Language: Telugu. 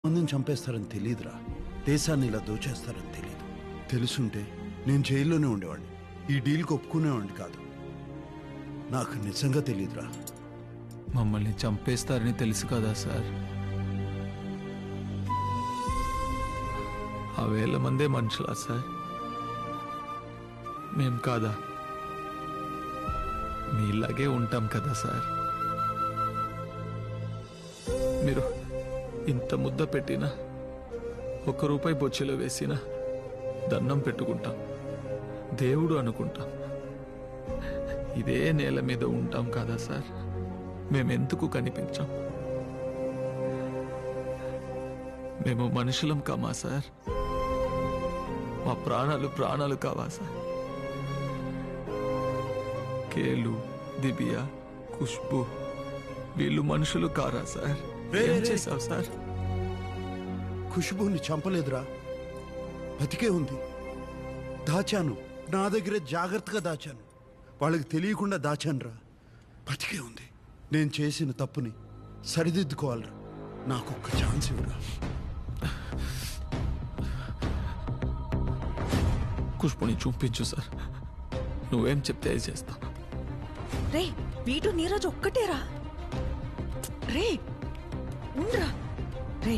మందిని చంపేస్తారని తెలియదురా. దేశాన్ని ఇలా దోచేస్తారని తెలియదు. తెలుసుంటే నేను జైల్లోనే ఉండేవాడిని. ఈ డీల్కి ఒప్పుకునేవాడిని కాదు. నాకు నిజంగా తెలియదురా. మమ్మల్ని చంపేస్తారని తెలుసు కదా సార్. ఆ 1000 మందే మనుషులా సార్? మేం కాదా? మీలాగే ఉంటాం కదా సార్. మీరు ఇంత ముద్ద పెట్టినా, 1 రూపాయి బొచ్చెలో వేసినా దండం పెట్టుకుంటాం, దేవుడు అనుకుంటాం. ఇదే నేల మీద ఉంటాం కదా సార్. మేమెందుకు కనిపించాం? మేము మనుషులం కామా సార్? మా ప్రాణాలు ప్రాణాలు కావా సార్? కేలు, దివ్య, ఖుష్బు వీళ్ళు మనుషులు కారా సార్? ఏం చేశావు సార్? ఖుష్బూని చంపలేదురా, బతికే ఉంది. దాచాను, నా దగ్గరే జాగ్రత్తగా దాచాను. వాళ్ళకి తెలియకుండా దాచానురా. బతికే ఉంది. నేను చేసిన తప్పుని సరిదిద్దుకోవాలరా. నాకొక్క ఛాన్స్ ఇవ్వరా. ఖుష్బుని చూపించు సార్. నువ్వేం చెప్తే అది చేస్తా. రే, వీటు నీరజ్ ఒక్కటేరా. రే ఉండరా. రే